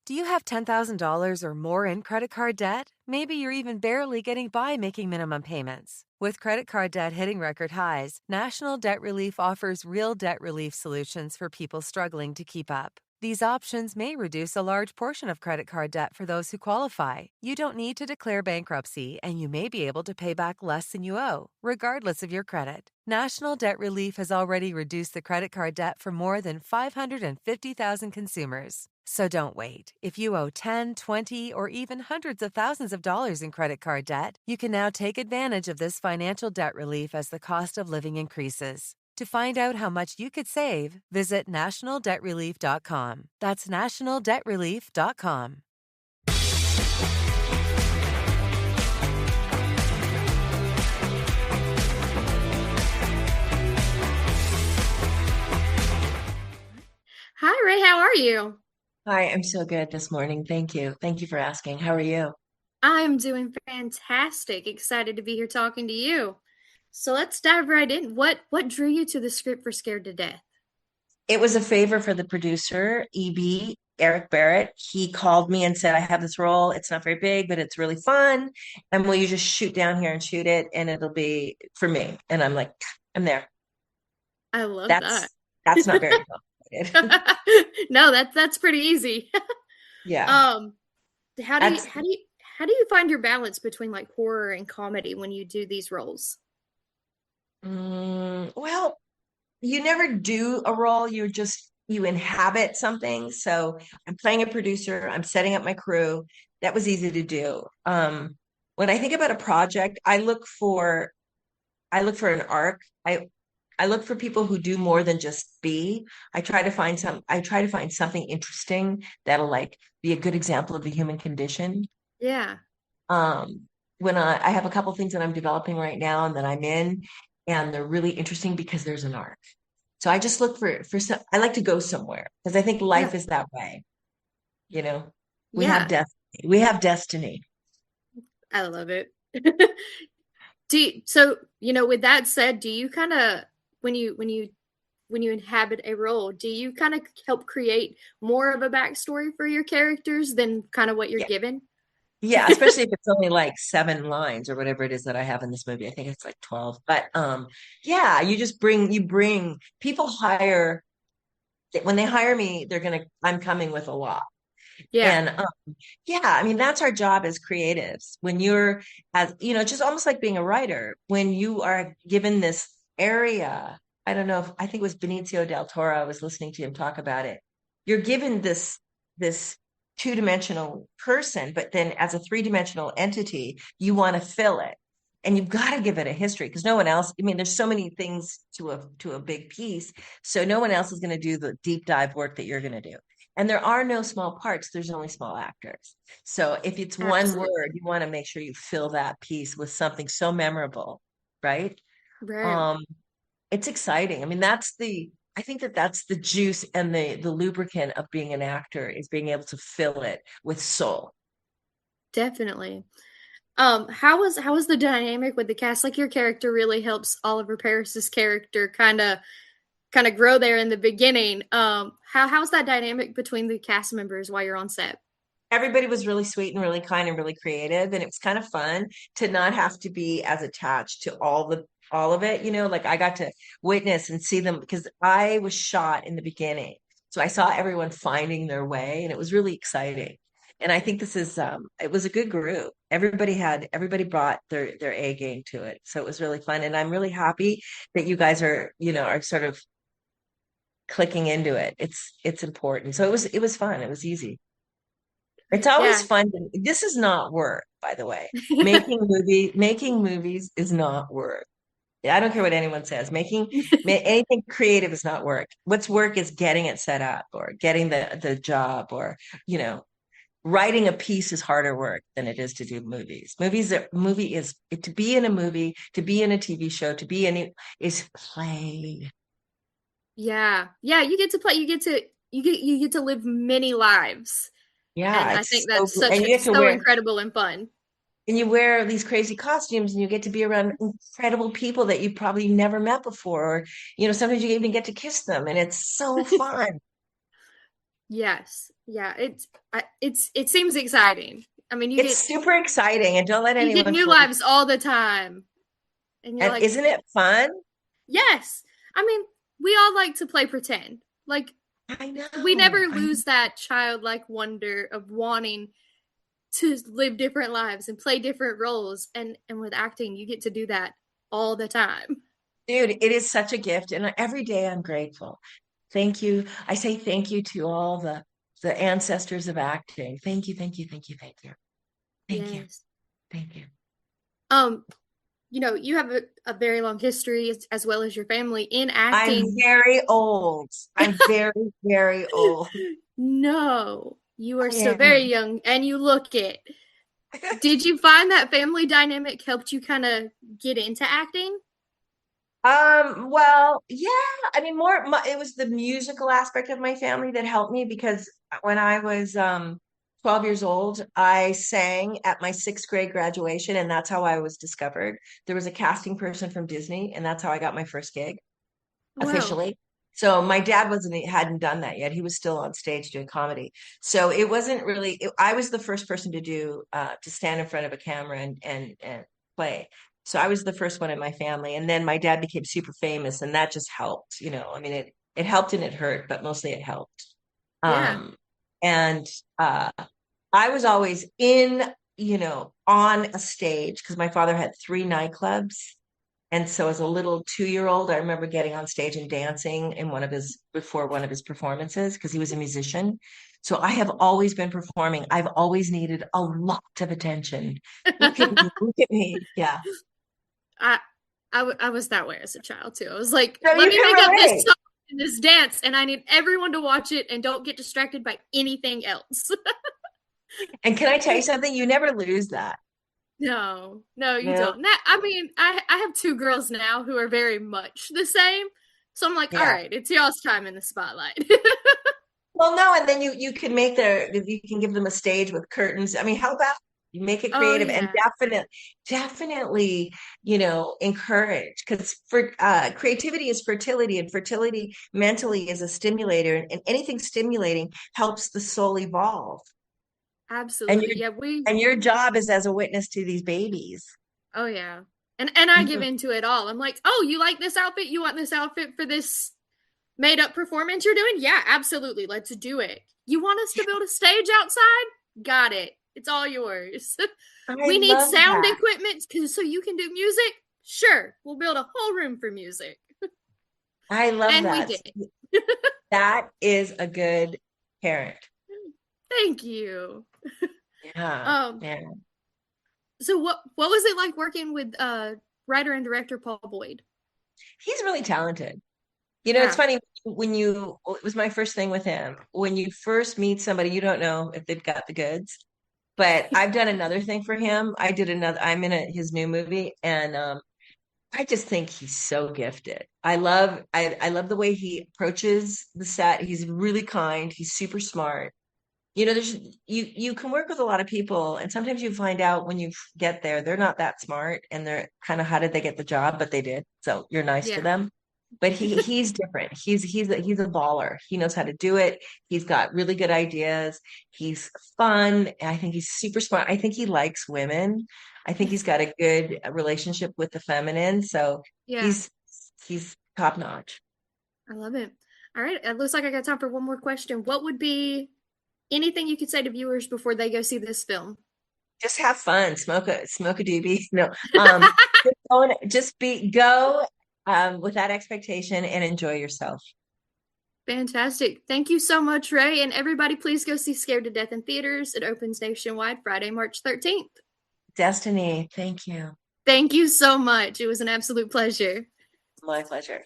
Do you have $10,000 or more in credit card debt? Maybe you're even barely getting by making minimum payments. With credit card debt hitting record highs, National Debt Relief offers real debt relief solutions for people struggling to keep up. These options may reduce a large portion of credit card debt for those who qualify. You don't need to declare bankruptcy, and you may be able to pay back less than you owe, regardless of your credit. National Debt Relief has already reduced the credit card debt for more than 550,000 consumers. So don't wait. If you owe 10, 20, or even hundreds of thousands of dollars in credit card debt, you can now take advantage of this financial debt relief as the cost of living increases. To find out how much you could save, visit nationaldebtrelief.com. That's nationaldebtrelief.com. Hi, Ray. How are you? Hi, I'm so good this morning. Thank you. Thank you for asking. How are you? I'm doing fantastic. Excited to be here talking to you. So let's dive right in. What drew you to the script for Scared to Death? It was a favor for the producer, EB, Eric Barrett. He called me and said, I have this role. It's not very big, but it's really fun. And will you just shoot down here and shoot it? And it'll be for me. And I'm like, I'm there. I love that. That's that's not very complicated. No, that's pretty easy. Yeah. Um, how do you That's how do you how do you find your balance between like horror and comedy when you do these roles? well, you never do a role, you inhabit something. So I'm playing a producer, I'm setting up my crew. That was easy to do. When I think about a project, I look for an arc. I look for people who do more than just be. I try to find something interesting that'll like be a good example of the human condition. Yeah. Um, when I have a couple things that I'm developing right now and that I'm in, and they're really interesting because there's an arc. So I just look for some, I like to go somewhere because I think Yeah. life is that way. You know, we have Yeah. destiny. We have destiny. I love it. With that said, do you kind of when you inhabit a role, do you kind of help create more of a backstory for your characters than kind of what you're Yeah. given? Yeah, especially if it's only like 7 lines or whatever it is that I have in this movie. I think it's like 12. But yeah, you bring people hire when they hire me, I'm coming with a lot. Yeah. And yeah, I mean, that's our job as creatives. When you're it's just almost like being a writer, when you are given this area, I don't know if I think it was Benicio del Toro, I was listening to him talk about it. You're given this two-dimensional person, but then as a three-dimensional entity, you want to fill it. And you've got to give it a history because no one else, I mean, there's so many things to a big piece. So no one else is going to do the deep dive work that you're going to do. And there are no small parts, there's only small actors. So if it's one Absolutely. word, you want to make sure you fill that piece with something so memorable, right? Right. Um, it's exciting. I mean, I think that's the juice and the lubricant of being an actor is being able to fill it with soul. Definitely. How was the dynamic with the cast? Like your character really helps Oliver Paris's character kind of grow there in the beginning. How's that dynamic between the cast members while you're on set? Everybody was really sweet and really kind and really creative, and it was kind of fun to not have to be as attached to all of it, like I got to witness and see them because I was shot in the beginning, so I saw everyone finding their way, and it was really exciting. And I think this is it was a good group. Everybody brought their A game to it, so it was really fun, and I'm really happy that you guys are sort of clicking into it. It's important, so it was fun, it was easy. It's always Yeah. fun. This is not work, by the way. Making movies is not work. I don't care what anyone says. Anything creative is not work. What's work is getting it set up or getting the job or, you know, writing a piece is harder work than it is to do movies. Movie is to be in a movie, to be in a TV show, to be in it is play. Yeah. Yeah, you get to play, you get to live many lives. And Yeah, I it's think that's and you get to so wear incredible and fun. and you wear these crazy costumes and you get to be around incredible people that you probably never met before or sometimes you even get to kiss them and it's so fun. Yes. Yeah, it seems exciting. I mean, It's super exciting, and don't let you get anyone new fool you. lives all the time. And you're And like, isn't it fun? yes. I mean, we all like to play pretend. Like, I we never know. lose that childlike wonder of wanting to live different lives and play different roles. And with acting, you get to do that all the time. Dude, it is such a gift, and every day I'm grateful. Thank you. I say thank you to all the ancestors of acting. Thank you, thank you, thank you, thank you. Thank you. Yes. Thank you. You have a very long history as well as your family in acting. I'm very old. I'm very, very old. No, you are still Yeah. very young and you look it. Did you find that family dynamic helped you kind of get into acting? Well, yeah, I mean, it was the musical aspect of my family that helped me because when I was 12 years old, I sang at my sixth grade graduation, and that's how I was discovered. There was a casting person from Disney, and that's how I got my first gig Wow. officially. So my dad hadn't done that yet. He was still on stage doing comedy. So it wasn't really, I was the first person to stand in front of a camera and play. So I was the first one in my family. And then my dad became super famous, and that just helped, I mean, it helped and it hurt, but mostly it helped. Yeah. And I was always on a stage because my father had 3 nightclubs. And so as a little 2-year-old, I remember getting on stage and dancing before one of his performances because he was a musician. So I have always been performing. I've always needed a lot of attention. Look at me, look at me. Yeah. I was that way as a child too. I was like, So let you me can make up this relate. song and this dance, and I need everyone to watch it and don't get distracted by anything else. And can I tell you something? You never lose that. No, you No. don't. I mean, I have 2 girls now who are very much the same. So I'm like, all Yeah. right, it's y'all's time in the spotlight. Well, no, and then you can you can give them a stage with curtains. I mean, how about you make it Oh creative and yeah, definitely, encourage because for creativity is fertility, and fertility mentally is a stimulator, and anything stimulating helps the soul evolve. And absolutely. your Yeah, we. and your job is as a witness to these babies. Oh yeah, and I give Mhm. into it all. I'm like, oh, you like this outfit? You want this outfit for this made up performance you're doing? Yeah, absolutely. Let's do it. You want us to build a stage outside? Got it. It's all yours. I We need love sound that. equipment so you can do music? Sure. We'll build a whole room for music. I love And we that. did. That is a good parent. Thank you. Yeah. Um Yeah. so what was it like working with writer and director Paul Boyd? He's really talented. It's Yeah. funny it was my first thing with him. When you first meet somebody, you don't know if they've got the goods. But I've done another thing for him. I'm in his new movie, and I just think he's so gifted. I love the way he approaches the set. He's really kind. He's super smart. There's you can work with a lot of people, and sometimes you find out when you get there, they're not that smart, and they're kind of, how did they get the job? But they did. So you're nice to Yeah. them. But he's different. He's a baller. He knows how to do it. He's got really good ideas. He's fun. And I think he's super smart. I think he likes women. I think he's got a good relationship with the feminine. So Yeah. he's top notch. I love it. All right. It looks like I got time for one more question. What would be anything you could say to viewers before they go see this film? Just have fun. Smoke a doobie. No, go with that expectation and enjoy yourself. Fantastic. Thank you so much, Rae. And everybody, please go see Scared to Death in theaters. It opens nationwide Friday, March 13th. Destiny, thank you. Thank you so much. It was an absolute pleasure. My pleasure.